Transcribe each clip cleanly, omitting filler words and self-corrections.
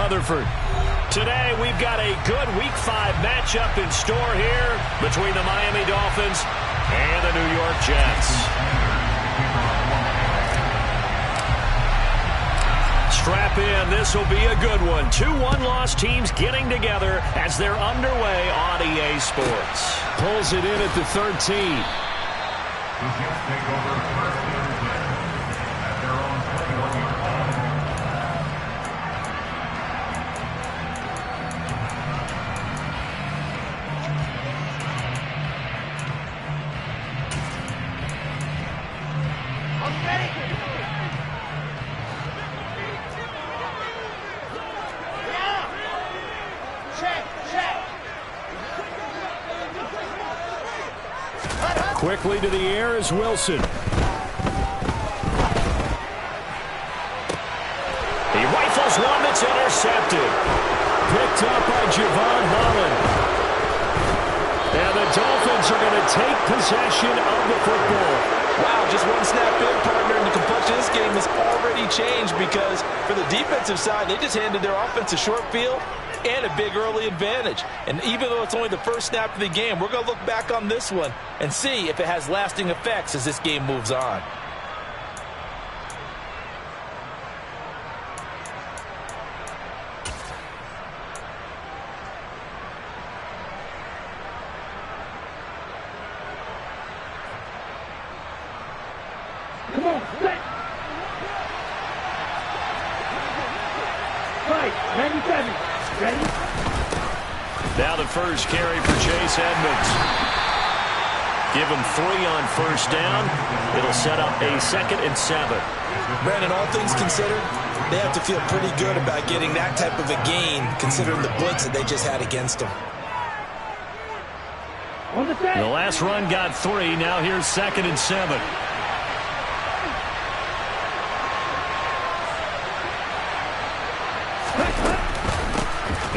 Rutherford. Today, we've got a good Week 5 matchup in store here between the Miami Dolphins and the New York Jets. Strap in. This will be a good one. Two one-loss teams getting together as they're underway on EA Sports. Pulls it in at the 13. Quickly to the air is Wilson. He rifles one that's intercepted. Picked up by Javon Holland. And the Dolphins are going to take possession of the football. Wow, just one snap in, partner, and the complexion of this game has already changed because for the defensive side, they just handed their offense a short field and a big early advantage. And even though it's only the first snap of the game, we're going to look back on this one and see if it has lasting effects as this game moves on. Come on, set. Right, 97. Ready? Now the first carry for Chase Edmonds. Give him 3 on first down. It'll set up a 2nd and 7. Brandon, all things considered, they have to feel pretty good about getting that type of a gain considering the blitz that they just had against them. The last run got 3. Now here's 2nd and 7.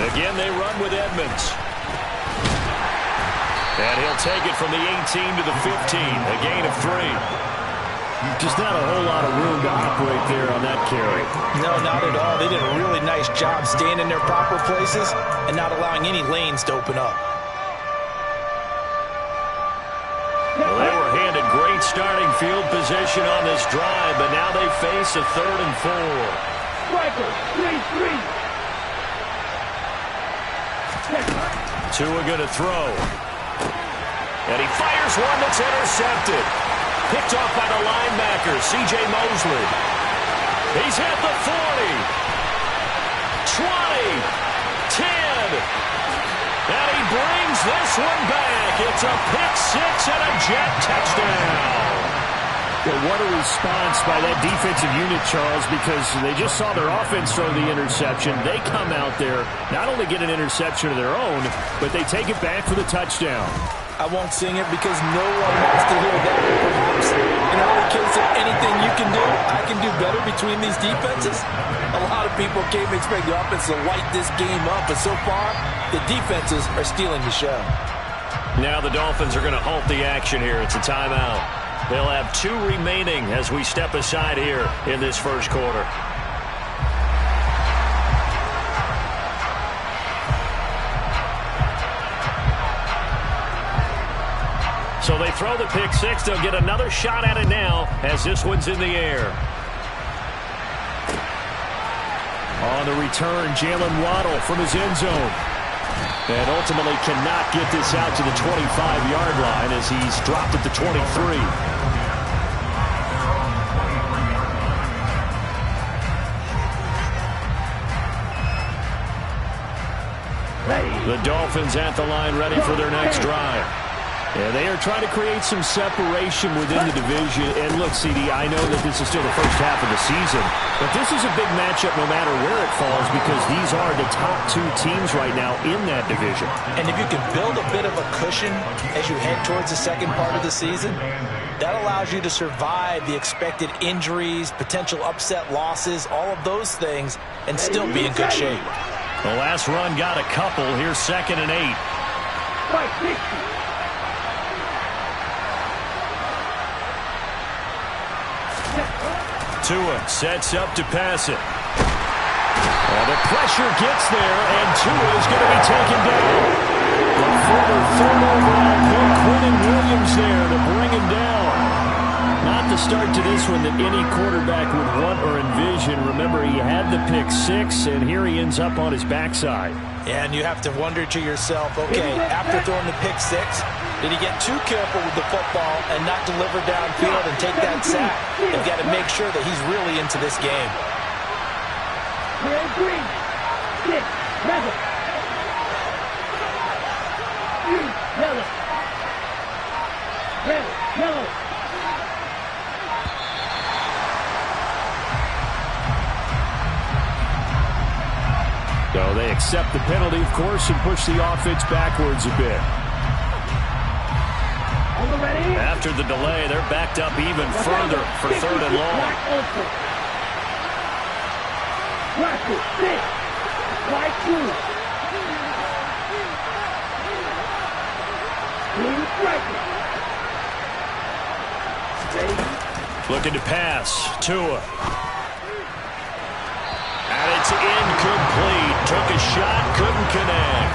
Again, they run with Edmonds. And he'll take it from the 18 to the 15, a gain of 3. Just not a whole lot of room to operate there on that carry. No, not at all. They did a really nice job staying in their proper places and not allowing any lanes to open up. Well, they were handed great starting field position on this drive, but now they face a 3rd and 4. Striker, 3-3. Tua going to throw. And he fires one that's intercepted. Picked off by the linebacker, C.J. Mosley. He's at the 40. 20. 10. And he brings this one back. It's a pick 6 and a Jet touchdown. Well, what a response by that defensive unit, Charles, because they just saw their offense throw the interception. They come out there, not only get an interception of their own, but they take it back for the touchdown. I won't sing it because no one wants to hear that. Perhaps in early case of anything you can do, I can do better between these defenses. A lot of people came to expect the offense to light this game up, but so far, the defenses are stealing the show. Now the Dolphins are going to halt the action here. It's a timeout. They'll have 2 remaining as we step aside here in this first quarter. So they throw the pick 6. They'll get another shot at it now as this one's in the air. On the return, Jalen Waddle from his end zone. And ultimately cannot get this out to the 25-yard line as he's dropped at the 23. The Dolphins at the line ready for their next drive. Yeah, they are trying to create some separation within the division. And look, CD, I know that this is still the first half of the season, but this is a big matchup no matter where it falls because these are the top 2 teams right now in that division. And if you can build a bit of a cushion as you head towards the second part of the season, that allows you to survive the expected injuries, potential upset losses, all of those things, and still be in good shape. The last run got a couple. Here's 2nd and 8. Tua sets up to pass it. And the pressure gets there, and Tua is going to be taken down. The former third overall pick, Quentin Williams there to bring him down. Not the start to this one that any quarterback would want or envision. Remember, he had the pick 6, and here he ends up on his backside. And you have to wonder to yourself, okay, after throwing the pick 6, did he get too careful with the football and not deliver downfield and take that sack? They've got to make sure that he's really into this game. Red, green, 6, yellow. Green, yellow. Red, yellow. So they accept the penalty, of course, and push the offense backwards a bit. After the delay, they're backed up even further for 3rd and long. Looking to pass. Tua. And it's incomplete. Took a shot, couldn't connect.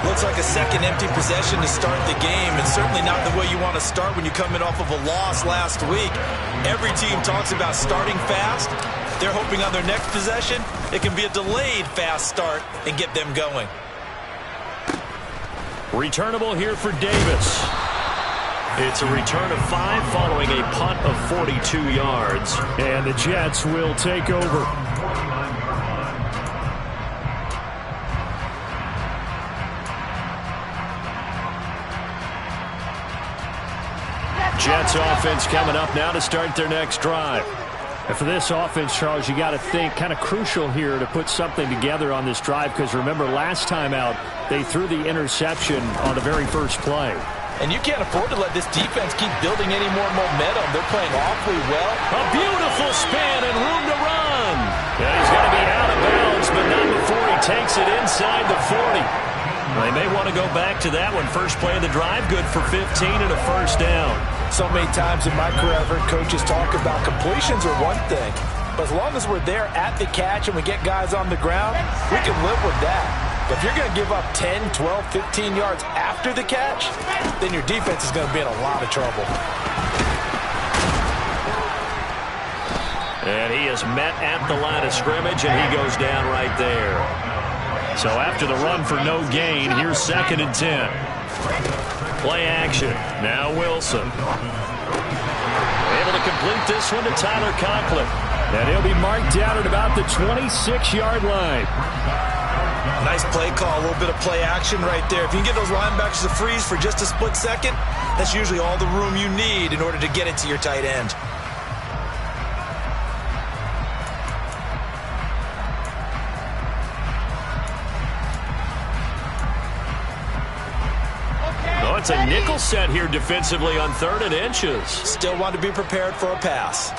Looks like a second empty possession to start the game, and certainly not the way you want to start when you're coming off of a loss last week. Every team talks about starting fast. They're hoping on their next possession it can be a delayed fast start and get them going. Returnable here for Davis. It's a return of 5 following a punt of 42 yards. And the Jets will take over. Jets offense coming up now to start their next drive. And for this offense, Charles, you got to think kind of crucial here to put something together on this drive, because remember last time out they threw the interception on the very first play. And you can't afford to let this defense keep building any more momentum. They're playing awfully well. A beautiful spin and room to run. And he's going to be out of bounds, but not before he takes it inside the 40. They may want to go back to that one. First play of the drive, good for 15 and a first down. So many times in my career I've heard coaches talk about completions are one thing, but as long as we're there at the catch and we get guys on the ground, we can live with that. But if you're going to give up 10, 12, 15 yards after the catch, then your defense is going to be in a lot of trouble. And he is met at the line of scrimmage, and he goes down right there. So after the run for no gain, here's 2nd and 10. Play action. Now Wilson. Able to complete this one to Tyler Conklin. And he'll be marked down at about the 26-yard line. Nice play call, a little bit of play action right there. If you can get those linebackers to freeze for just a split second, that's usually all the room you need in order to get it to your tight end. Oh, it's a nickel set here defensively on 3rd and inches. Still want to be prepared for a pass.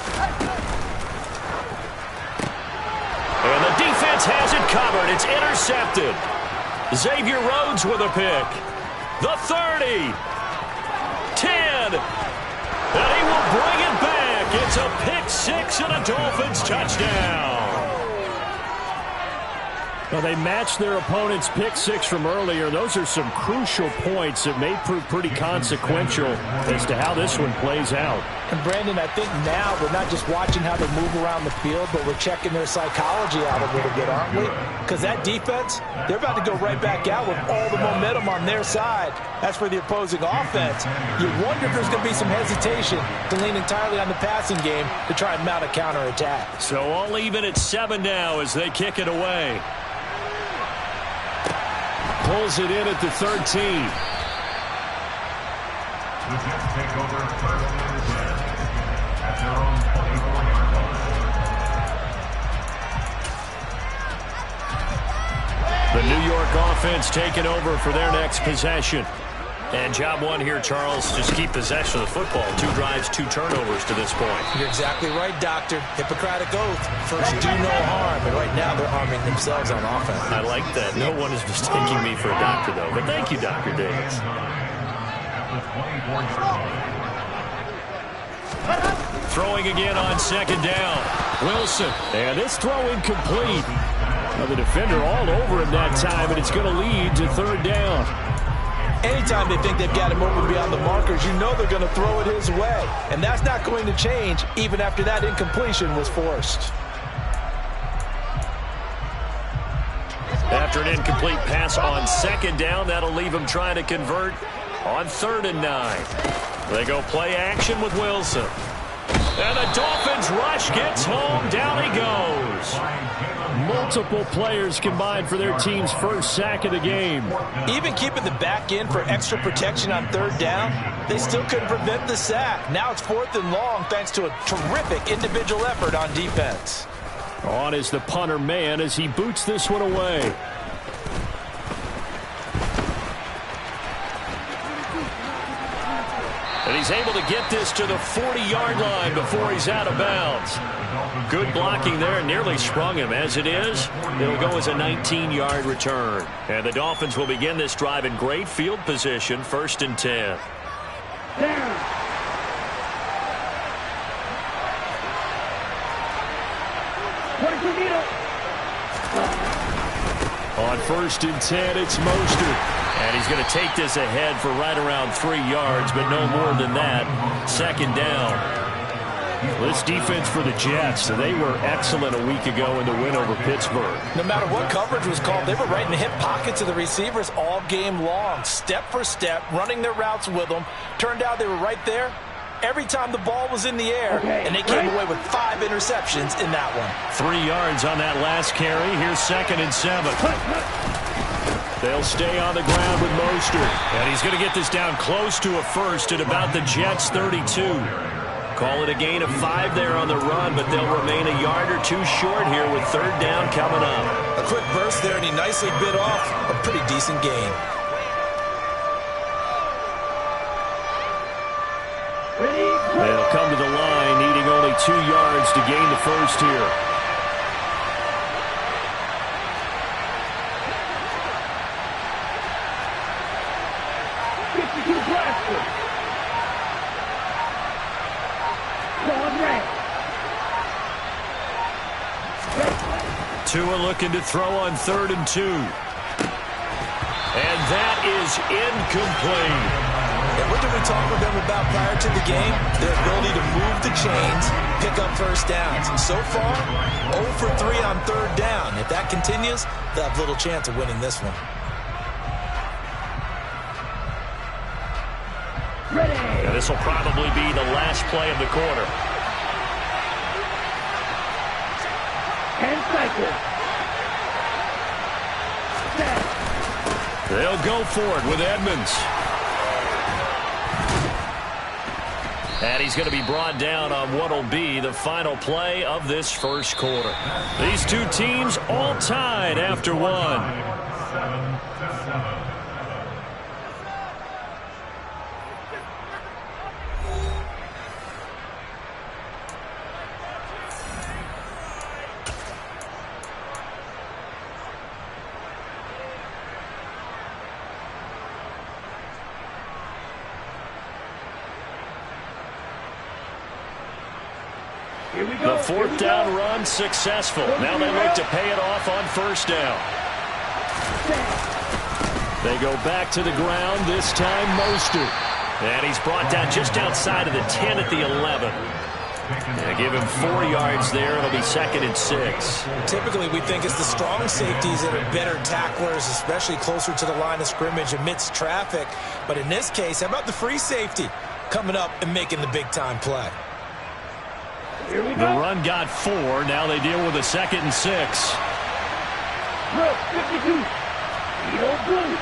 And the defense has it covered. It's intercepted. Xavier Rhodes with a pick. The 30. 10. And he will bring it back. It's a pick 6 and a Dolphins touchdown. Well, they matched their opponent's pick 6 from earlier. Those are some crucial points that may prove pretty consequential as to how this one plays out. And Brandon, I think now we're not just watching how they move around the field, but we're checking their psychology out a little bit, aren't we? Because that defense, they're about to go right back out with all the momentum on their side. As for the opposing offense, you wonder if there's going to be some hesitation to lean entirely on the passing game to try and mount a counterattack. So all even at 7 now as they kick it away. Pulls it in at the 13. The Jets take over 1st and 10 at their own 24-yard line. The New York offense taking over for their next possession. And job one here, Charles, just keep possession of the football. 2 drives, 2 turnovers to this point. You're exactly right, Doctor. Hippocratic oath. First, do no harm. And right now, they're harming themselves on offense. I like that. No one is mistaking me for a doctor, though. But thank you, Dr. Davis. Throwing again on 2nd down. Wilson. And this throw incomplete. Well, the defender all over him that time, and it's going to lead to third down. Anytime they think they've got him over beyond the markers, you know they're going to throw it his way. And that's not going to change even after that incompletion was forced. After an incomplete pass on second down, that'll leave him trying to convert on 3rd and 9. They go play action with Wilson. And the Dolphins rush gets home. Down he goes. Multiple players combined for their team's first sack of the game. Even keeping the back in for extra protection on 3rd down, they still couldn't prevent the sack. Now it's 4th and long thanks to a terrific individual effort on defense. On is the punter man as he boots this one away. And he's able to get this to the 40-yard line before he's out of bounds. Good blocking there, nearly sprung him. As it is, it'll go as a 19-yard return. And the Dolphins will begin this drive in great field position, 1st and 10. Down. On 1st and 10, it's Mostert. And he's going to take this ahead for right around 3 yards, but no more than that. 2nd down. This defense for the Jets, they were excellent a week ago in the win over Pittsburgh. No matter what coverage was called, they were right in the hip pockets of the receivers all game long, step for step, running their routes with them. Turned out they were right there every time the ball was in the air, and they came away with 5 interceptions in that one. 3 yards on that last carry. Here's 2nd and 7. They'll stay on the ground with Mostert. And he's going to get this down close to a first at about the Jets' 32. Call it a gain of 5 there on the run, but they'll remain a yard or 2 short here with 3rd down coming up. A quick burst there, and he nicely bit off a pretty decent gain. They'll come to the line, needing only 2 yards to gain the first here. Tua looking to throw on 3rd and 2. And that is incomplete. And what did we talk with them about prior to the game? Their ability to move the chains, pick up first downs. And so far, 0 for 3 on 3rd down. If that continues, they'll have little chance of winning this one. And this will probably be the last play of the quarter. And cycle. They'll go for it with Edmonds. And he's going to be brought down on what will be the final play of this first quarter. These two teams all tied after one. 7-7. The 4th down run successful. Now they look to pay it off on 1st down. They go back to the ground, this time Mostert. And he's brought down just outside of the 10 at the 11. They give him 4 yards there. It'll be 2nd and 6. Typically, we think it's the strong safeties that are better tacklers, especially closer to the line of scrimmage amidst traffic. But in this case, how about the free safety coming up and making the big-time play? The run got 4. Now they deal with a 2nd and 6. Look, 52. Yellow blue.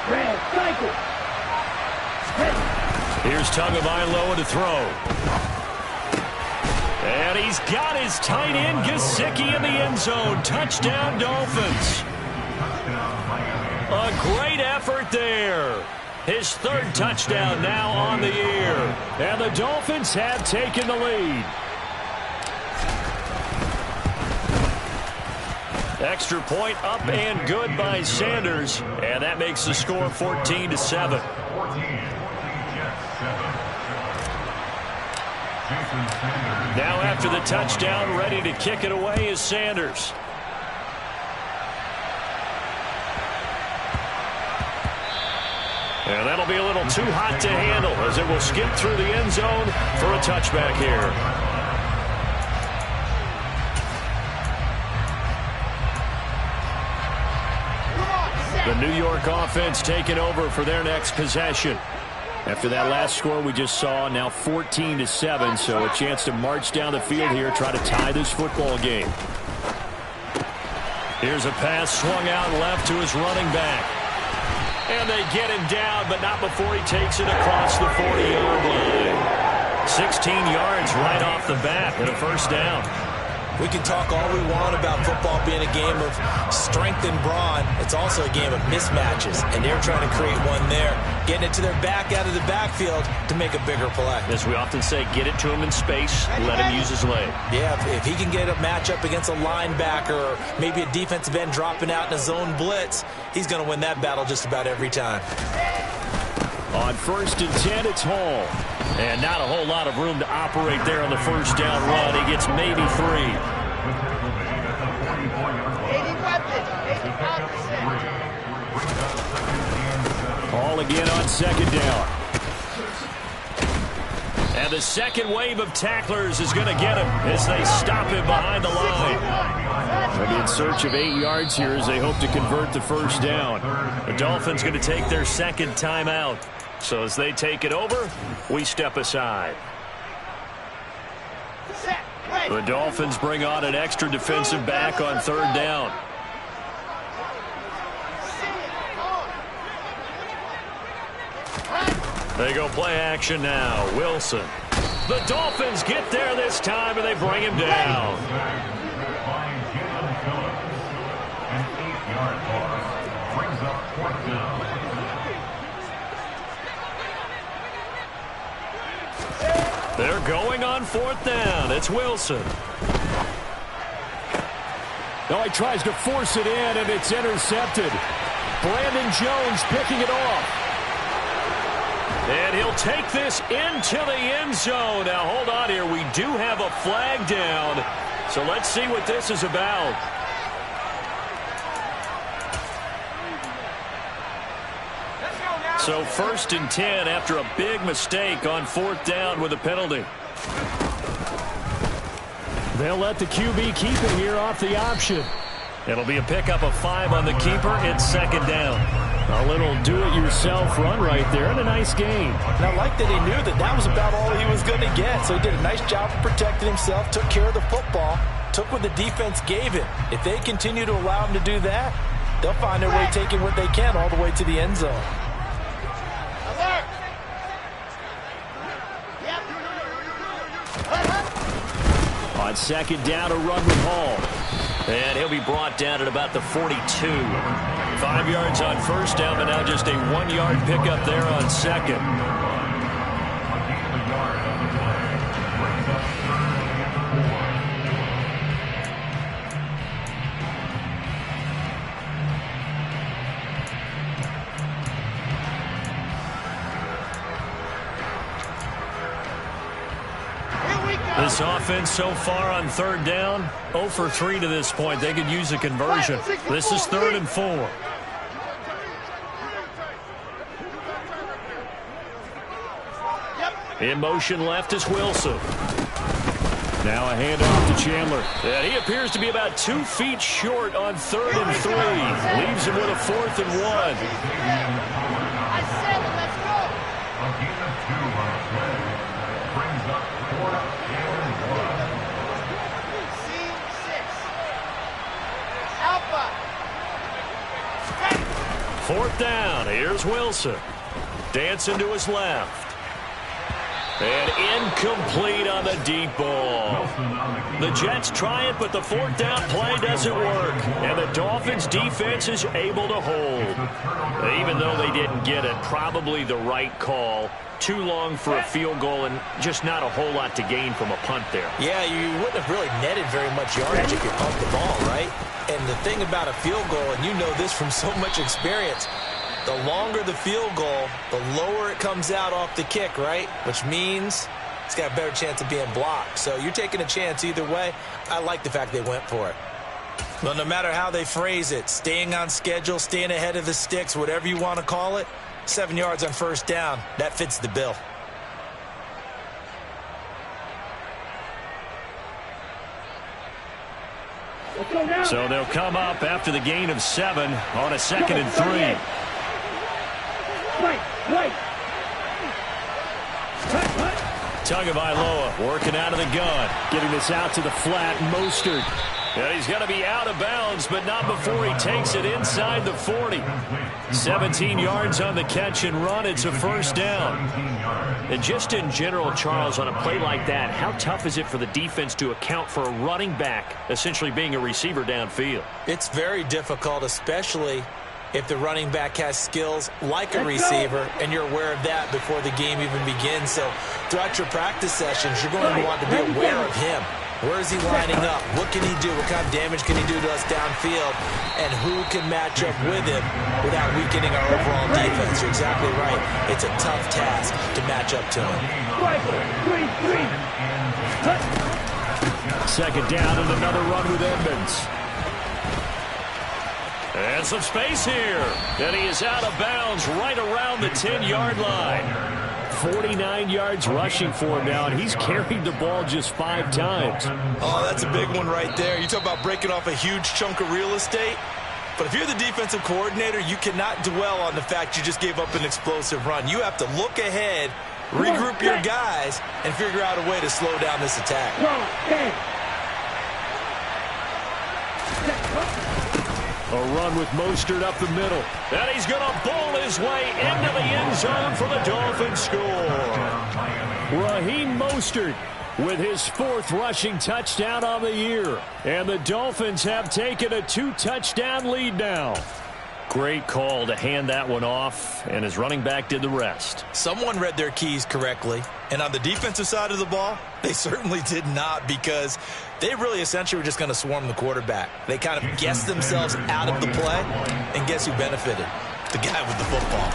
Red cycle. Here's Tagovailoa to throw. And he's got his tight end Gesicki in the end zone. Touchdown, Dolphins. A great effort there. His 3rd touchdown now on the year. And the Dolphins have taken the lead. Extra point up and good by Sanders. And that makes the score 14-7. Now after the touchdown, ready to kick it away is Sanders. And that'll be a little too hot to handle as it will skip through the end zone for a touchback here. The New York offense taking over for their next possession. After that last score we just saw, now 14-7, so a chance to march down the field here, try to tie this football game. Here's a pass swung out left to his running back. And they get him down, but not before he takes it across the 40-yard line. 16 yards right off the bat and a first down. We can talk all we want about football being a game of strength and brawn. It's also a game of mismatches, and they're trying to create one there, getting it to their back out of the backfield to make a bigger play. As we often say, get it to him in space, let him use his leg. Yeah, if he can get a matchup against a linebacker or maybe a defensive end dropping out in a zone blitz, he's going to win that battle just about every time. On 1st and 10, it's Hall. And not a whole lot of room to operate there on the first down run. He gets maybe 3. Hall again on 2nd down. And the second wave of tacklers is going to get him as they stop him behind the line. They'll be in search of 8 yards here as they hope to convert the first down. The Dolphins going to take their second timeout. So as they take it over, we step aside. The Dolphins bring on an extra defensive back on 3rd down. They go play action now. Wilson. The Dolphins get there this time, and they bring him down. An 8-yard loss brings up 4th down. They're going on 4th down. It's Wilson. No, he tries to force it in, and it's intercepted. Brandon Jones picking it off. And he'll take this into the end zone. Now, hold on here. We do have a flag down. So let's see what this is about. So 1st and 10 after a big mistake on 4th down with a penalty. They'll let the QB keep it here off the option. It'll be a pickup of 5 on the keeper. It's 2nd down. A little do-it-yourself run right there and a nice gain. And I like that he knew that that was about all he was going to get. So he did a nice job of protecting himself, took care of the football, took what the defense gave him. If they continue to allow him to do that, they'll find their way taking what they can all the way to the end zone. On 2nd down, a run with Hall. And he'll be brought down at about the 42. 5 yards on 1st down, but now just a 1-yard pickup there on 2nd. This offense so far on 3rd down, 0 for 3 to this point. They could use a conversion. This is 3rd and 4. In motion left is Wilson. Now a handoff to Chandler. And he appears to be about 2 feet short on 3rd and 3. Leaves him with a 4th and 1. I said, let's go. A gain of 2 on a play brings up 4th and 1. Alpha. 4th down. Here's Wilson. Dancing to his left. And incomplete on the deep ball. The Jets try it, but the 4th down play doesn't work. And the Dolphins defense is able to hold. Even though they didn't get it, probably the right call. Too long for a field goal and just not a whole lot to gain from a punt there. Yeah, you wouldn't have really netted very much yardage if you pumped the ball, right? And the thing about a field goal, and you know this from so much experience, the longer the field goal, the lower it comes out off the kick, right? Which means It's got a better chance of being blocked. So you're taking a chance either way. I like the fact they went for it. Well, no matter how they phrase it, staying on schedule, staying ahead of the sticks, whatever you want to call it, 7 yards on first down, that fits the bill. So they'll come up after the gain of 7 on a 2nd and 3. Tagovailoa working out of the gun, getting this out to the flat. Mostert. And he's going to be out of bounds, but not before he takes it inside the 40. 17 yards on the catch and run. It's a first down. And just in general, Charles, on a play like that, how tough is it for the defense to account for a running back essentially being a receiver downfield? It's very difficult, especially if the running back has skills like a receiver, and you're aware of that before the game even begins. So throughout your practice sessions, you're going to want to be aware of him. Where is he lining up? What can he do? What kind of damage can he do to us downfield? And who can match up with him without weakening our overall defense? You're exactly right. It's a tough task to match up to him. 2nd down and another run with Edmonds. And some space here. And he is out of bounds right around the 10-yard line. 49 yards rushing for him now, and he's carried the ball just 5 times. Oh, that's a big one right there. You talk about breaking off a huge chunk of real estate. But if you're the defensive coordinator, you cannot dwell on the fact you just gave up an explosive run. You have to look ahead, regroup your guys, and figure out a way to slow down this attack. A run with Mostert up the middle. And he's going to bowl his way into the end zone for the Dolphins score. Raheem Mostert with his 4th rushing touchdown on the year. And the Dolphins have taken a 2-touchdown lead now. Great call to hand that one off, and his running back did the rest. Someone read their keys correctly, and on the defensive side of the ball, they certainly did not, because they really essentially were just going to swarm the quarterback. They kind of guessed themselves out of the play, and guess who benefited? The guy with the football.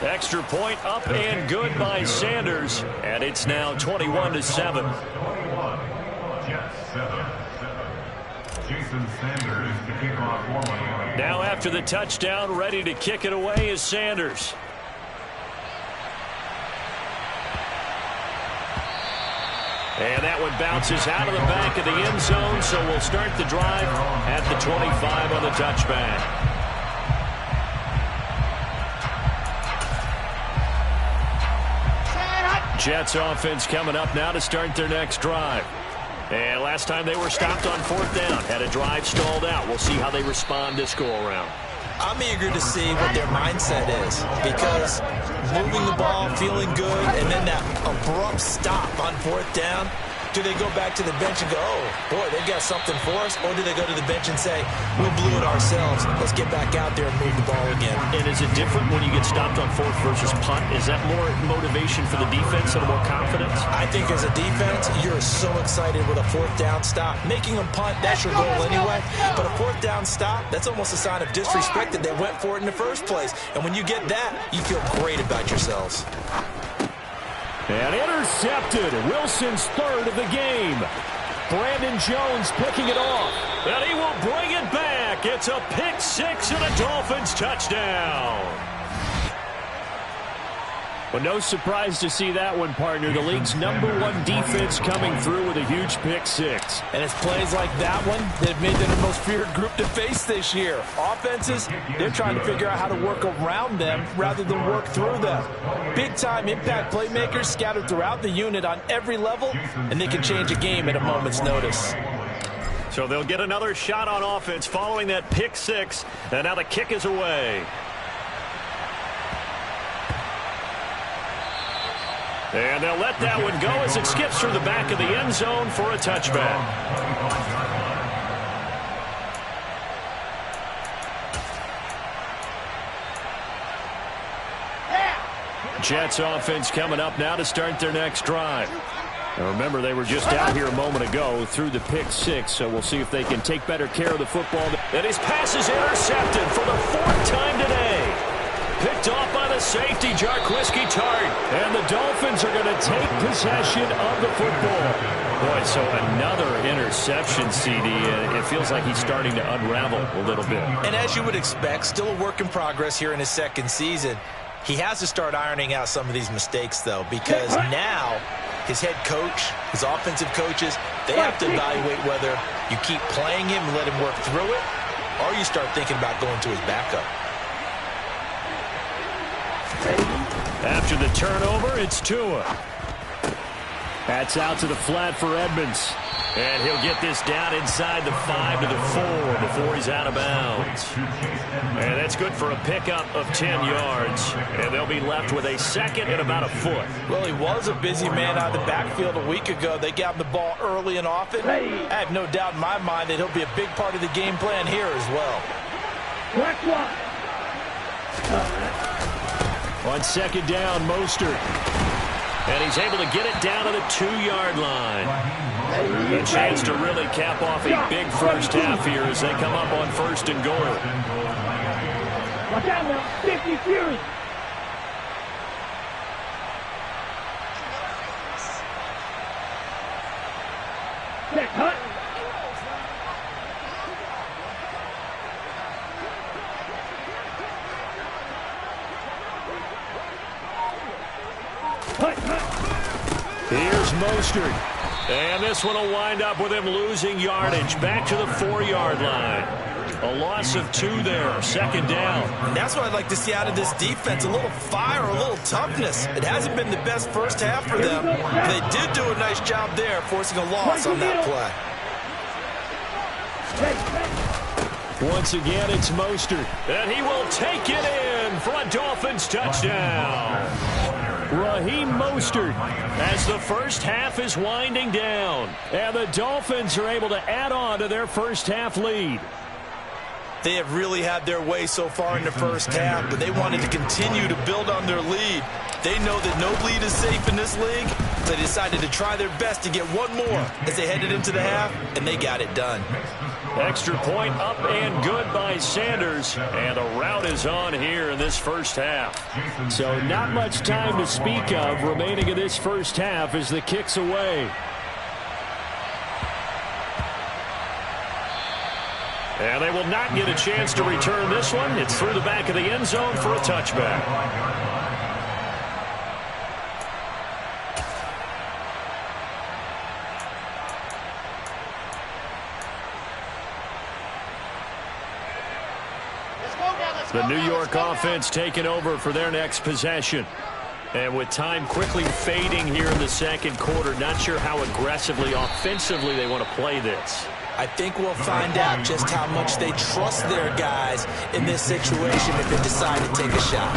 Extra point up and good by Sanders, and it's now 21-7. Now after the touchdown, ready to kick it away is Sanders. And that one bounces out of the back of the end zone, so we'll start the drive at the 25 on the touchback. Jets offense coming up now to start their next drive. And last time they were stopped on 4th down, had a drive stalled out. We'll see how they respond this go-around. I'm eager to see what their mindset is, because moving the ball, feeling good, and then that abrupt stop on 4th down, do they go back to the bench and go, oh, boy, they've got something for us? Or do they go to the bench and say, we blew it ourselves, let's get back out there and move the ball again? And is it different when you get stopped on 4th versus punt? Is that more motivation for the defense and more confidence? I think as a defense, you're so excited with a 4th down stop. Making them punt, that's your goal anyway. But a 4th down stop, that's almost a sign of disrespect that they went for it in the first place. And when you get that, you feel great about yourselves. And intercepted. Wilson's 3rd of the game. Brandon Jones picking it off. And he will bring it back. It's a pick 6 and a Dolphins touchdown. Well, no surprise to see that one, partner. The league's #1 defense coming through with a huge pick 6. And it's plays like that one that have made them the most feared group to face this year. Offenses, they're trying to figure out how to work around them rather than work through them. Big-time impact playmakers scattered throughout the unit on every level, and they can change a game at a moment's notice. So they'll get another shot on offense following that pick 6, and now the kick is away. And they'll let that one go as it skips through the back of the end zone for a touchback. Jets offense coming up now to start their next drive. Now remember, they were just out here a moment ago through the pick 6, so we'll see if they can take better care of the football. And his pass is intercepted for the 4th time today. Picked off by the safety, Jarquiski Tart. And the Dolphins are going to take possession of the football. Boy, so another interception, CD. It feels like he's starting to unravel a little bit. And as you would expect, still a work in progress here in his second season. He has to start ironing out some of these mistakes, though, because now his head coach, his offensive coaches, they have to evaluate whether you keep playing him and let him work through it, or you start thinking about going to his backup. After the turnover, it's Tua. That's out to the flat for Edmonds. And he'll get this down inside the 5 to the 4 before he's out of bounds. And that's good for a pickup of 10 yards. And they'll be left with a second and about a foot. Well, he was a busy man out of the backfield a week ago. They got him the ball early and often. I have no doubt in my mind that he'll be a big part of the game plan here as well. On second down, Mostert. And he's able to get it down to the 2-yard line. A chance to really cap off a big first half here as they come up on 1st and goal. Watch out now, 50 Fury. Check, Hunt. Here's Mostert. And this one will wind up with him losing yardage back to the 4-yard line. A loss of 2 there, second down. And that's what I'd like to see out of this defense, a little fire, a little toughness. It hasn't been the best first half for them. They did do a nice job there, forcing a loss on that play. Once again, it's Mostert. And he will take it in for a Dolphins touchdown. Raheem Mostert. As the first half is winding down. And the Dolphins are able to add on to their first half lead. They have really had their way so far in the first half, but they wanted to continue to build on their lead. They know that no lead is safe in this league, so they decided to try their best to get one more as they headed into the half, and they got it done. Extra point up and good by Sanders, and a rout is on here in this first half. So not much time to speak of remaining in this first half as the kick's away. And they will not get a chance to return this one. It's through the back of the end zone for a touchback. The New York offense taking over for their next possession. And with time quickly fading here in the second quarter, not sure how aggressively, offensively they want to play this. I think we'll find out just how much they trust their guys in this situation if they decide to take a shot.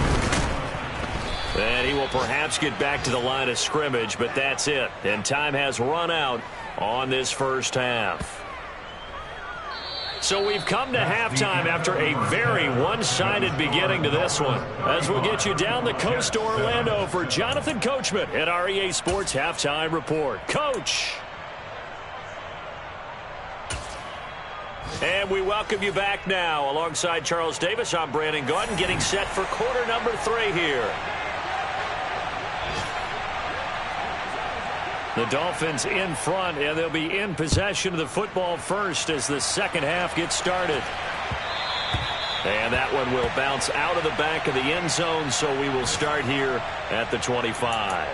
And he will perhaps get back to the line of scrimmage, but that's it. And time has run out on this first half. So we've come to halftime after a very one-sided beginning to this one. As we'll get you down the coast to Orlando for Jonathan Coachman at our EA Sports Halftime Report. Coach! And we welcome you back now. Alongside Charles Davis, I'm Brandon Gaudin, getting set for quarter number 3 here. The Dolphins in front, and they'll be in possession of the football first as the second half gets started. And that one will bounce out of the back of the end zone, so we will start here at the 25.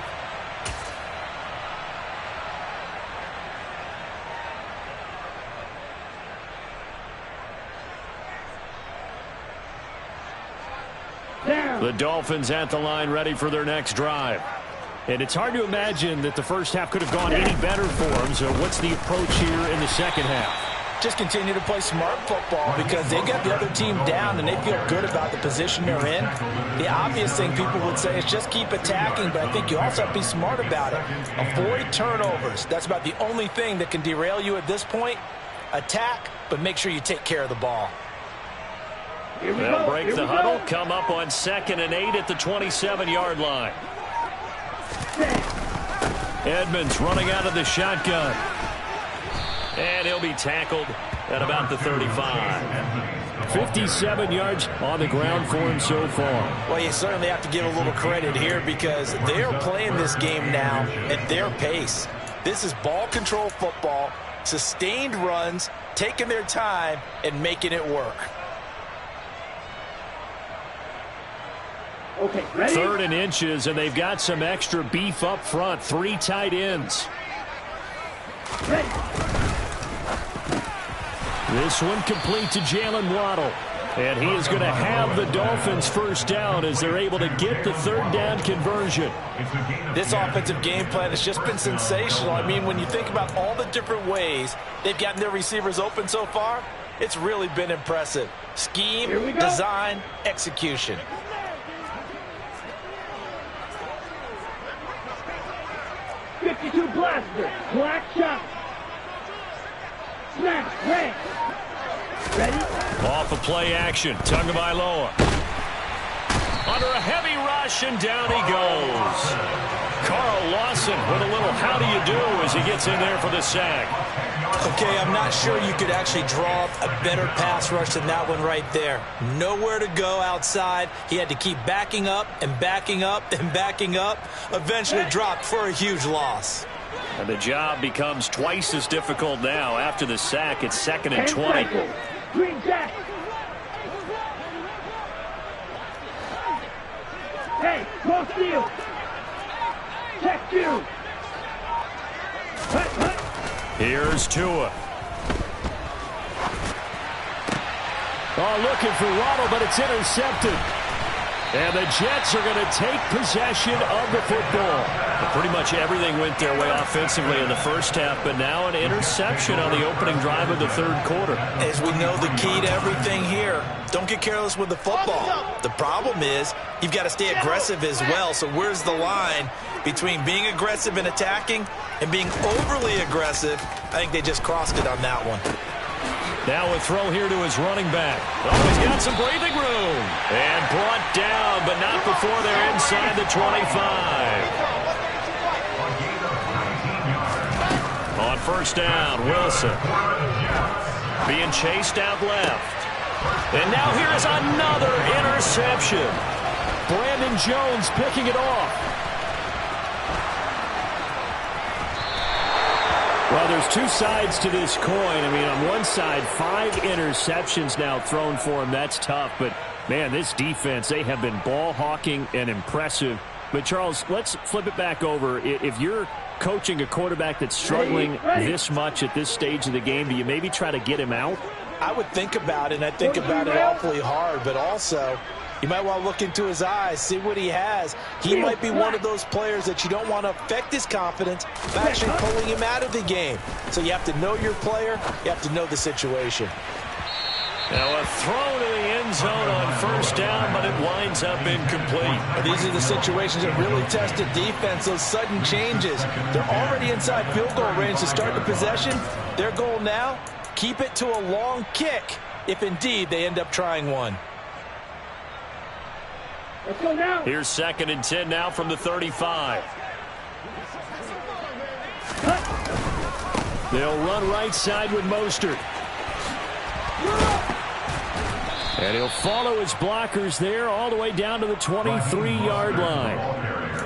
The Dolphins at the line ready for their next drive. And it's hard to imagine that the first half could have gone any better for them. So what's the approach here in the second half? Just continue to play smart football because they got the other team down and they feel good about the position they're in. The obvious thing people would say is just keep attacking, but I think you also have to be smart about it. Avoid turnovers. That's about the only thing that can derail you at this point. Attack, but make sure you take care of the ball. They'll break the huddle, come up on 2nd and 8 at the 27-yard line. Edmonds running out of the shotgun. And he'll be tackled at about the 35. 57 yards on the ground for him so far. Well, you certainly have to give a little credit here because they are playing this game now at their pace. This is ball control football, sustained runs, taking their time, and making it work. Okay, ready? 3rd and inches, and they've got some extra beef up front. 3 tight ends. Ready. This one complete to Jalen Waddle. And he is going to have the Dolphins first down as they're able to get the 3rd down conversion. This offensive game plan has just been sensational. I mean, when you think about all the different ways they've gotten their receivers open so far, it's really been impressive. Scheme, design, execution. .52 blaster, black shot. Snap, red. Ready? Off of play action, Tagovailoa. Under a heavy rush, and down he goes. Carl Lawson with a little how do you do as he gets in there for the sack. Okay, I'm not sure you could actually draw up a better pass rush than that one right there. Nowhere to go outside. He had to keep backing up and backing up and backing up. Eventually dropped for a huge loss. And the job becomes twice as difficult now after the sack. It's 2nd and 20. Green jack. Hey, cross field. Check you. Here's Tua. Oh, looking for Waddle, but it's intercepted. And the Jets are going to take possession of the football. Pretty much everything went their way offensively in the first half, but now an interception on the opening drive of the 3rd quarter. As we know, the key to everything here, don't get careless with the football. The problem is you've got to stay aggressive as well. So where's the line between being aggressive and attacking and being overly aggressive? I think they just crossed it on that one. Now a throw here to his running back. Oh, he's got some breathing room. And brought down, but not before they're inside the 25. On 1st down, Wilson being chased out left. And now here is another interception. Brandon Jones picking it off. Well, there's 2 sides to this coin. I mean, on one side, 5 interceptions now thrown for him. That's tough. But, man, this defense, they have been ball hawking and impressive. But, Charles, let's flip it back over. If you're coaching a quarterback that's struggling this much at this stage of the game, do you maybe try to get him out? I would think about it, and I think about it awfully hard. But also, you might want to look into his eyes, see what he has. He might be one of those players that you don't want to affect his confidence by actually pulling him out of the game. So you have to know your player. You have to know the situation. Now a throw to the end zone on 1st down, but it winds up incomplete. These are the situations that really test the defense, those sudden changes. They're already inside field goal range to start the possession. Their goal now, keep it to a long kick, if indeed they end up trying one. Let's go now. Here's 2nd and 10 now from the 35. They'll run right side with Mostert. And he'll follow his blockers there all the way down to the 23-yard line.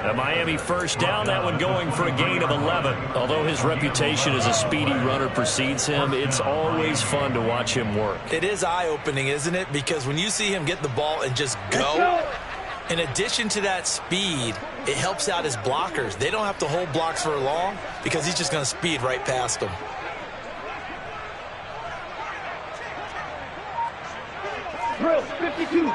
A Miami 1st down, that one going for a gain of 11. Although his reputation as a speedy runner precedes him, it's always fun to watch him work. It is eye-opening, isn't it? Because when you see him get the ball and just go, in addition to that speed, it helps out his blockers. They don't have to hold blocks for long because he's just going to speed right past them. Drill, 52.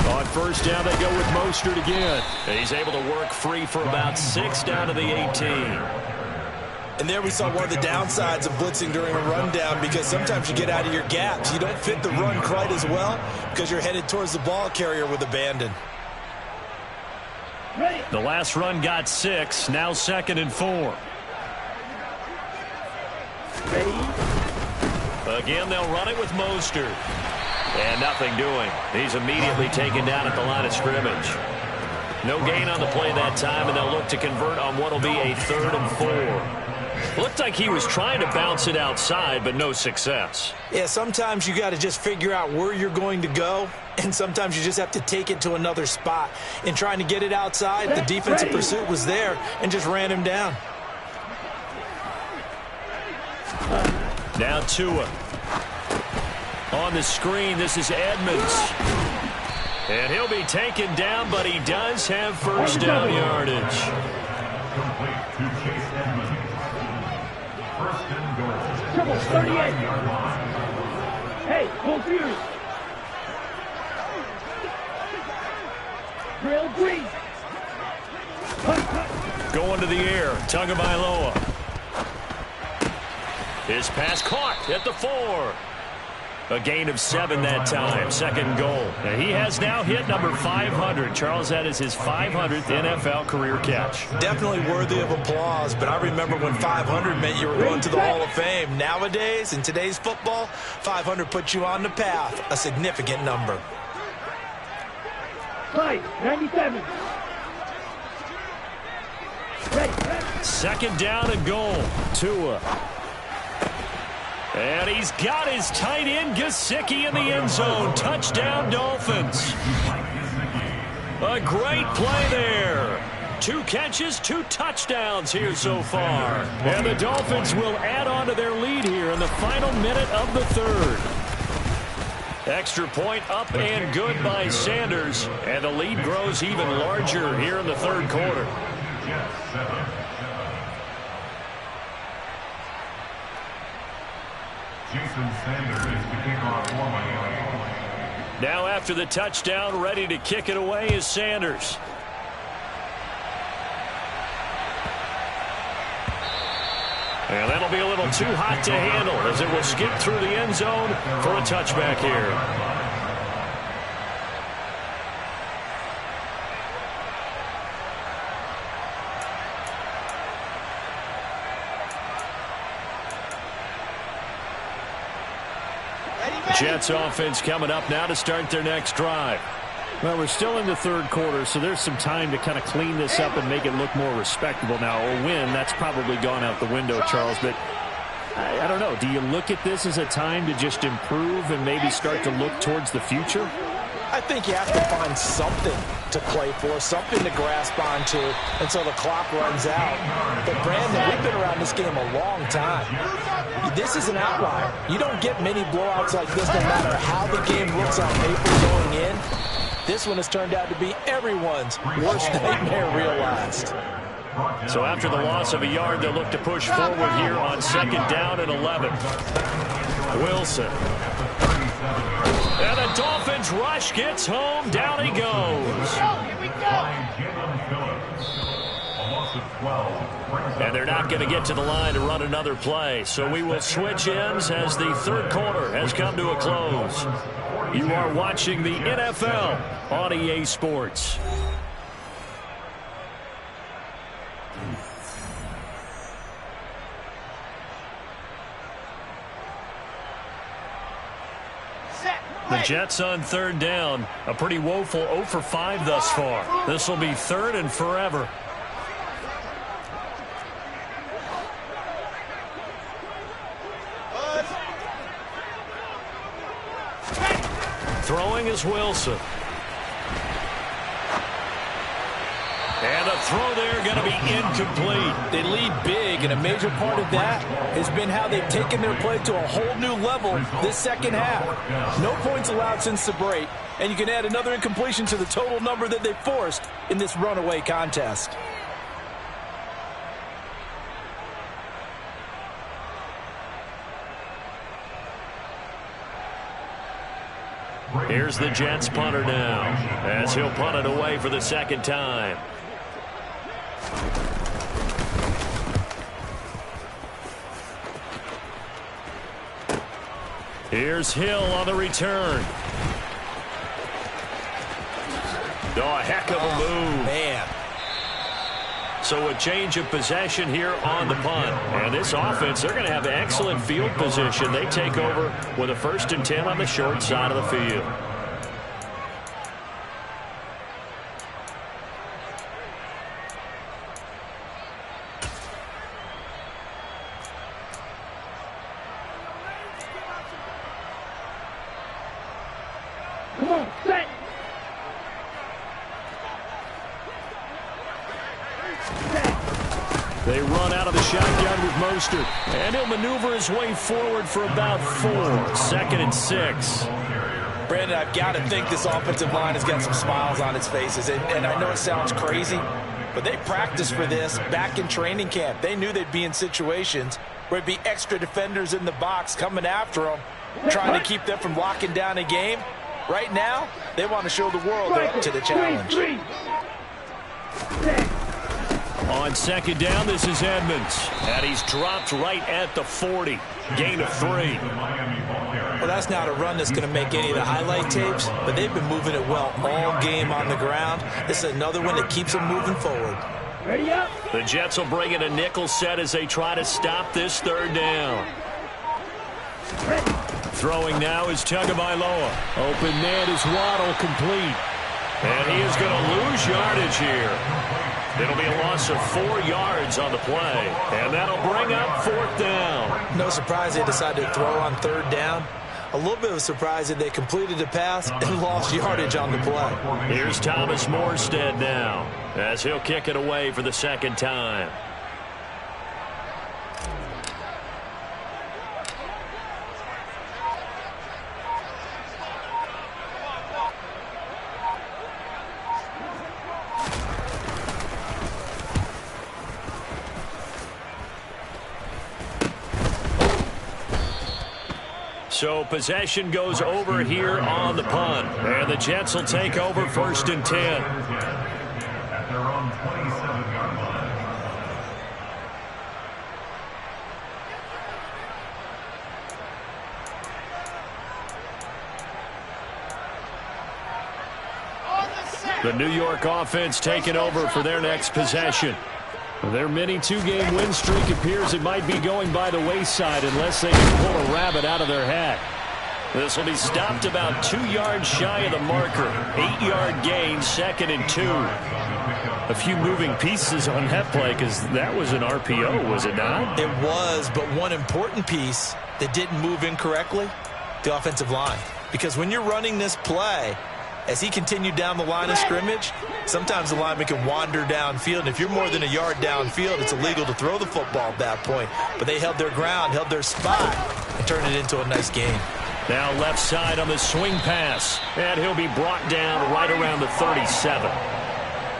On 1st down, they go with Mostert again. And he's able to work free for about 6 down to the 18. And there we saw one of the downsides of blitzing during a rundown because sometimes you get out of your gaps. You don't fit the run quite as well because you're headed towards the ball carrier with abandon. The last run got 6, now 2nd and 4. Again, they'll run it with Mostert. And nothing doing. He's immediately taken down at the line of scrimmage. No gain on the play that time, and they'll look to convert on what will be a 3rd and 4. Looked like he was trying to bounce it outside, but no success. Yeah, sometimes you got to just figure out where you're going to go, and sometimes you just have to take it to another spot. In trying to get it outside, the defensive pursuit was there and just ran him down. Now Tua. On the screen, this is Edmonds. And he'll be taken down, but he does have first down yardage. Complete to Chase Edmonds. First and goal. Triple 38. Hey, full fury. Drill green. Going to the air. Tagovailoa. His pass caught at the 4. A gain of 7 that time. Second goal. Now he has now hit number 500. Charles, that is his 500th NFL career catch. Definitely worthy of applause, but I remember when 500 meant you were going to the Hall of Fame. Nowadays, in today's football, 500 puts you on the path, a significant number. Fight, 97. Ready. Second down and goal. Tua. And he's got his tight end, Gesicki, in the end zone. Touchdown, Dolphins. A great play there. 2 catches, 2 touchdowns here so far. And the Dolphins will add on to their lead here in the final minute of the 3rd. Extra point up and good by Sanders. And the lead grows even larger here in the 3rd quarter. Jason Sanders is the kickoff for Miami. Now after the touchdown, ready to kick it away is Sanders. And that'll be a little too hot to handle as it will skip through the end zone for a touchback here. Jets offense coming up now to start their next drive. Well, we're still in the 3rd quarter, so there's some time to kind of clean this up and make it look more respectable. Now, a win, that's probably gone out the window, Charles, but I don't know. Do you look at this as a time to just improve and maybe start to look towards the future? I think you have to find something to play for, something to grasp onto until the clock runs out. But, Brandon, we've been around this game a long time. This is an outlier. You don't get many blowouts like this no matter how the game looks on paper going in. This one has turned out to be everyone's worst nightmare realized. So after the loss of a yard, they'll look to push forward here on 2nd down and 11. Wilson. And the Dolphins rush gets home. Down he goes. Here we go. And they're not going to get to the line to run another play. So we will switch ends as the 3rd quarter has come to a close. You are watching the NFL on EA Sports. The Jets on 3rd down. A pretty woeful 0 for 5 thus far. This will be 3rd and forever. Throwing is Wilson. And a throw there going to be incomplete. They lead big, and a major part of that has been how they've taken their play to a whole new level this 2nd half. No points allowed since the break, and you can add another incompletion to the total number that they forced in this runaway contest. Here's the Jets punter now as he'll punt it away for the 2nd time. Here's Hill on the return. Oh, a heck of a move. Man. So a change of possession here on the punt. And this offense, they're going to have excellent field position. They take over with a 1st and 10 on the short side of the field. They run out of the shotgun with Mostert. And he'll maneuver his way forward for about 4. 2nd and 6. Brandon, I've got to think this offensive line has got some smiles on its faces. And I know it sounds crazy, but they practiced for this back in training camp. They knew they'd be in situations where there'd be extra defenders in the box coming after them, trying to keep them from locking down a game. Right now, they want to show the world they're up to the challenge. On 2nd down, this is Edmonds. And he's dropped right at the 40. Gain of 3. Well, that's not a run that's going to make any of the highlight tapes, but they've been moving it well all game on the ground. This is another one that keeps them moving forward. Ready up. The Jets will bring in a nickel set as they try to stop this 3rd down. Throwing now is Tagovailoa. Open man is Waddle, complete. And he is going to lose yardage here. It'll be a loss of 4 yards on the play. And that'll bring up 4th down. No surprise they decided to throw on 3rd down. A little bit of a surprise that they completed the pass and lost yardage on the play. Here's Thomas Morstead now, as he'll kick it away for the 2nd time. So possession goes over here on the punt. And the Jets will take over 1st and 10. At their own 27-yard line. The New York offense taking over for their next possession. Their mini 2-game win streak appears it might be going by the wayside unless they can pull a rabbit out of their hat. This will be stopped about 2 yards shy of the marker. 8-yard gain, 2nd and 2. A few moving pieces on that play because that was an RPO, was it not? It was, but one important piece that didn't move incorrectly, the offensive line. Because when you're running this play, as he continued down the line of scrimmage, sometimes the lineman can wander downfield. And if you're more than a yard downfield, it's illegal to throw the football at that point. But they held their ground, held their spot, and turned it into a nice game. Now left side on the swing pass. And he'll be brought down right around the 37.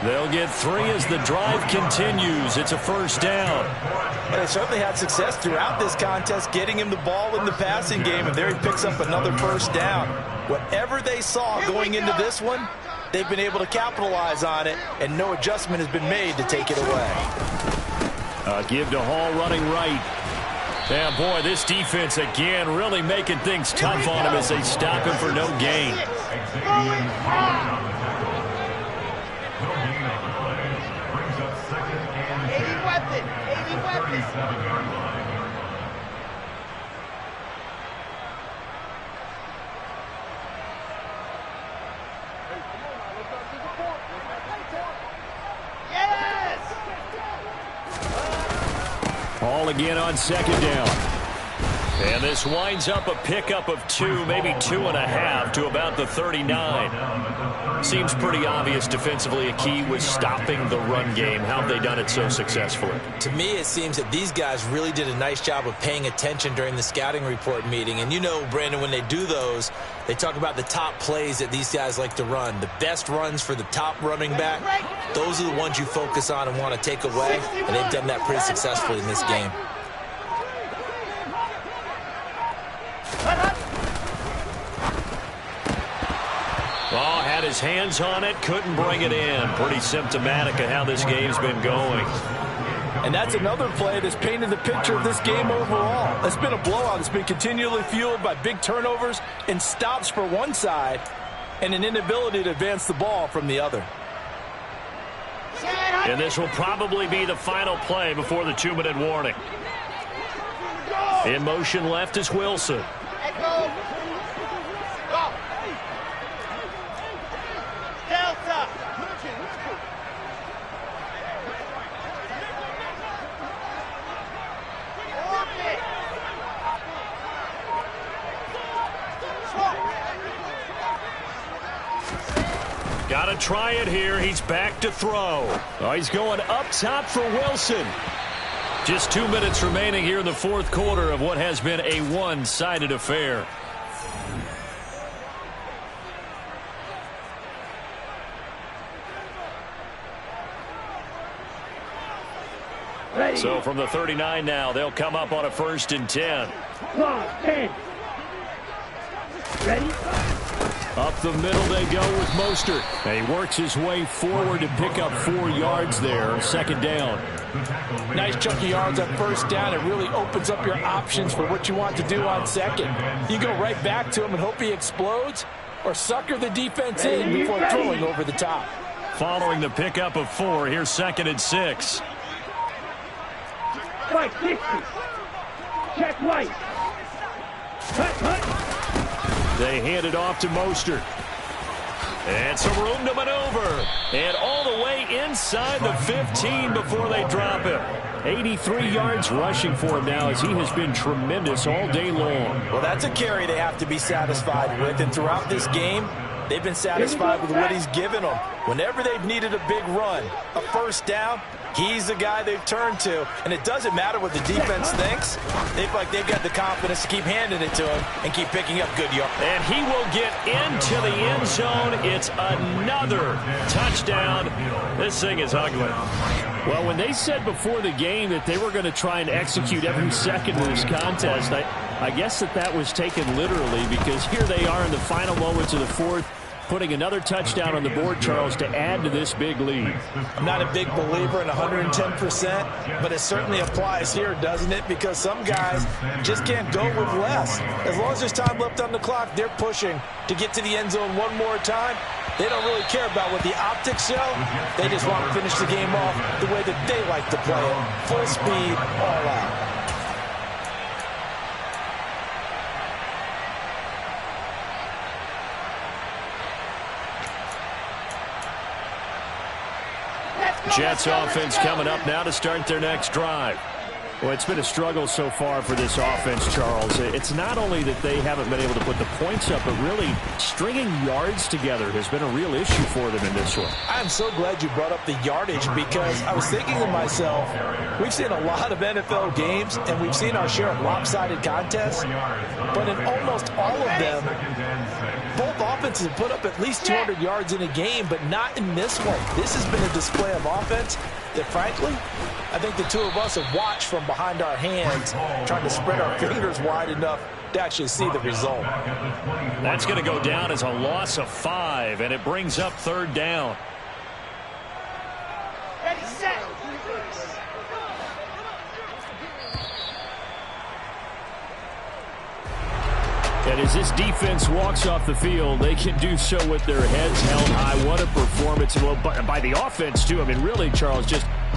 They'll get 3 as the drive continues. It's a 1st down. And they certainly had success throughout this contest, getting him the ball in the passing game, and there he picks up another 1st down. Whatever they saw going into this one, they've been able to capitalize on it, and no adjustment has been made to take it away. Give to Hall running right. Yeah, boy, this defense again really making things tough on him as they stop him for no gain. Hall again on 2nd down. And this winds up a pickup of 2, maybe 2.5 to about the 39. Seems pretty obvious defensively a key was stopping the run game. How have they done it so successfully? To me, it seems that these guys really did a nice job of paying attention during the scouting report meeting. And you know, Brandon, when they do those, they talk about the top plays that these guys like to run. The best runs for the top running back, those are the ones you focus on and want to take away. And they've done that pretty successfully in this game. Oh, had his hands on it, couldn't bring it in. Pretty symptomatic of how this game's been going. And that's another play that's painted the picture of this game overall. It's been a blowout. It's been continually fueled by big turnovers and stops for one side and an inability to advance the ball from the other. And this will probably be the final play before the 2-minute warning. In motion left is Wilson. Got to try it here. He's back to throw. Oh, he's going up top for Wilson. Just 2 minutes remaining here in the fourth quarter of what has been a one-sided affair. So from the 39 now, they'll come up on a 1st and 10. 10. Ready? Up the middle they go with Mostert. And he works his way forward to pick up 4 yards there. 2nd down. Nice chunky yards on 1st down. It really opens up your options for what you want to do on 2nd. You go right back to him and hope he explodes, or sucker the defense in before throwing over the top. Following the pickup of 4, here's 2nd and 6. Right, 60. Check right. Cut. They hand it off to Mostert. And some room to maneuver. And all the way inside the 15 before they drop him. 83 yards rushing for him now as he has been tremendous all day long. Well, that's a carry they have to be satisfied with. And throughout this game, they've been satisfied with what he's given them. Whenever they've needed a big run, a 1st down, he's the guy they've turned to. And it doesn't matter what the defense thinks. They feel like they've got the confidence to keep handing it to him and keep picking up good yards. And he will get into the end zone. It's another touchdown. This thing is ugly. Well, when they said before the game that they were going to try and execute every second of this contest, I guess that was taken literally, because here they are in the final moments of the 4th, putting another touchdown on the board, Charles, to add to this big lead. I'm not a big believer in 110%, but it certainly applies here, doesn't it? Because some guys just can't go with less. As long as there's time left on the clock, they're pushing to get to the end zone one more time. They don't really care about what the optics show. They just want to finish the game off the way that they like to play it. Full speed, all out. Jets offense coming up now to start their next drive. Well, it's been a struggle so far for this offense, Charles. It's not only that they haven't been able to put the points up, but really stringing yards together has been a real issue for them in this one. I'm so glad you brought up the yardage, because I was thinking to myself, we've seen a lot of NFL games, and we've seen our share of lopsided contests, but in almost all of them, both offenses have put up at least 200 yards in a game, but not in this one. This has been a display of offense that, frankly, I think the two of us have watched from behind our hands, trying to spread our fingers wide enough to actually see the result. That's going to go down as a loss of 5, and it brings up 3rd down. Ready, set. And as this defense walks off the field, they can do so with their heads held high. What a performance. And by the offense, too. I mean, really, Charles, just